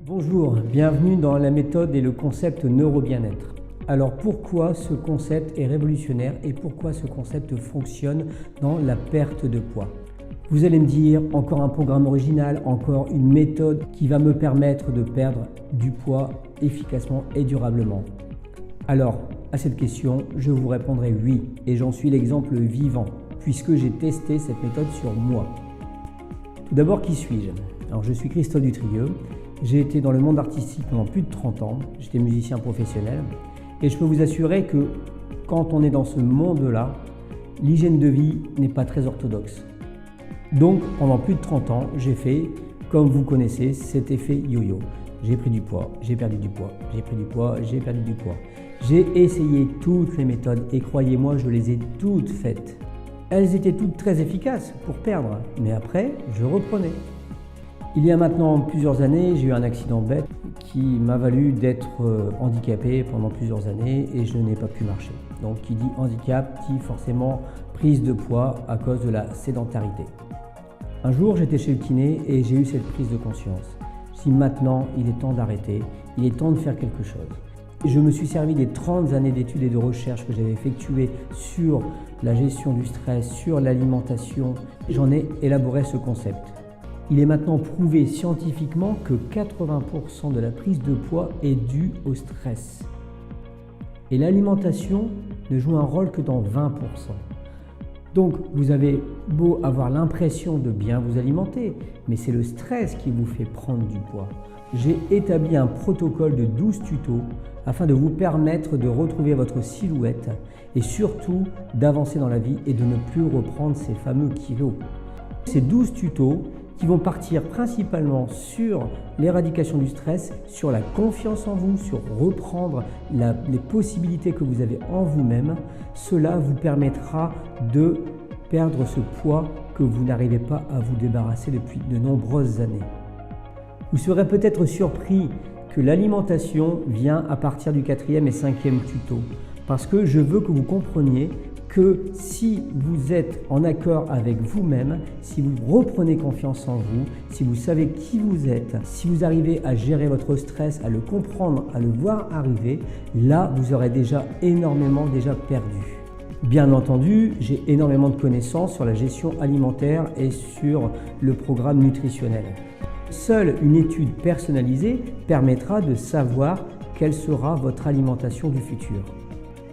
Bonjour, bienvenue dans la méthode et le concept neuro-bien-être. Alors pourquoi ce concept est révolutionnaire et pourquoi ce concept fonctionne dans la perte de poids? Vous allez me dire, encore un programme original, encore une méthode qui va me permettre de perdre du poids efficacement et durablement. Alors, à cette question, je vous répondrai oui, et j'en suis l'exemple vivant, puisque j'ai testé cette méthode sur moi. Tout d'abord, qui suis-je? Alors, je suis Christophe Dutrieux, j'ai été dans le monde artistique pendant plus de 30 ans, j'étais musicien professionnel, et je peux vous assurer que quand on est dans ce monde-là, l'hygiène de vie n'est pas très orthodoxe. Donc, pendant plus de 30 ans, j'ai fait, comme vous connaissez, cet effet yo-yo. J'ai pris du poids, j'ai perdu du poids, j'ai pris du poids, j'ai perdu du poids. J'ai essayé toutes les méthodes et croyez-moi, je les ai toutes faites. Elles étaient toutes très efficaces pour perdre, mais après, je reprenais. Il y a maintenant plusieurs années, j'ai eu un accident bête qui m'a valu d'être handicapé pendant plusieurs années et je n'ai pas pu marcher. Donc qui dit handicap dit forcément prise de poids à cause de la sédentarité. Un jour, j'étais chez le kiné et j'ai eu cette prise de conscience. Si maintenant, il est temps d'arrêter, il est temps de faire quelque chose. Je me suis servi des 30 années d'études et de recherche que j'avais effectuées sur la gestion du stress, sur l'alimentation. J'en ai élaboré ce concept. Il est maintenant prouvé scientifiquement que 80% de la prise de poids est due au stress. Et l'alimentation ne joue un rôle que dans 20%. Donc, vous avez beau avoir l'impression de bien vous alimenter, mais c'est le stress qui vous fait prendre du poids. J'ai établi un protocole de 12 tutos afin de vous permettre de retrouver votre silhouette et surtout d'avancer dans la vie et de ne plus reprendre ces fameux kilos. Ces 12 tutos qui vont partir principalement sur l'éradication du stress, sur la confiance en vous, sur reprendre les possibilités que vous avez en vous-même. Cela vous permettra de perdre ce poids que vous n'arrivez pas à vous débarrasser depuis de nombreuses années. Vous serez peut-être surpris que l'alimentation vient à partir du 4e et 5e tuto, parce que je veux que vous compreniez que si vous êtes en accord avec vous-même, si vous reprenez confiance en vous, si vous savez qui vous êtes, si vous arrivez à gérer votre stress, à le comprendre, à le voir arriver, là vous aurez déjà énormément perdu. Bien entendu, j'ai énormément de connaissances sur la gestion alimentaire et sur le programme nutritionnel. Seule une étude personnalisée permettra de savoir quelle sera votre alimentation du futur.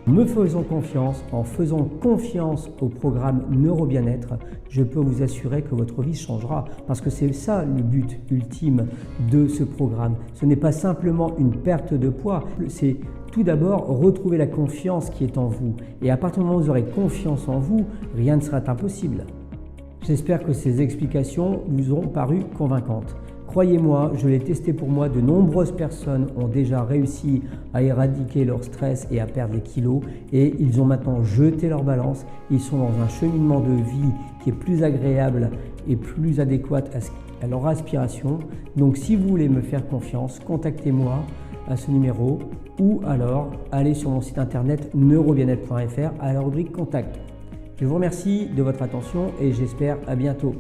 Me faisant confiance, en faisant confiance au programme Neuro-Bien-être, je peux vous assurer que votre vie changera parce que c'est ça le but ultime de ce programme. Ce n'est pas simplement une perte de poids, c'est tout d'abord retrouver la confiance qui est en vous. Et à partir du moment où vous aurez confiance en vous, rien ne sera impossible. J'espère que ces explications vous ont paru convaincantes. Croyez-moi, je l'ai testé pour moi, de nombreuses personnes ont déjà réussi à éradiquer leur stress et à perdre des kilos et ils ont maintenant jeté leur balance, ils sont dans un cheminement de vie qui est plus agréable et plus adéquat à leur aspiration. Donc si vous voulez me faire confiance, contactez-moi à ce numéro ou alors allez sur mon site internet neurobienêtre.fr à la rubrique Contact. Je vous remercie de votre attention et j'espère à bientôt.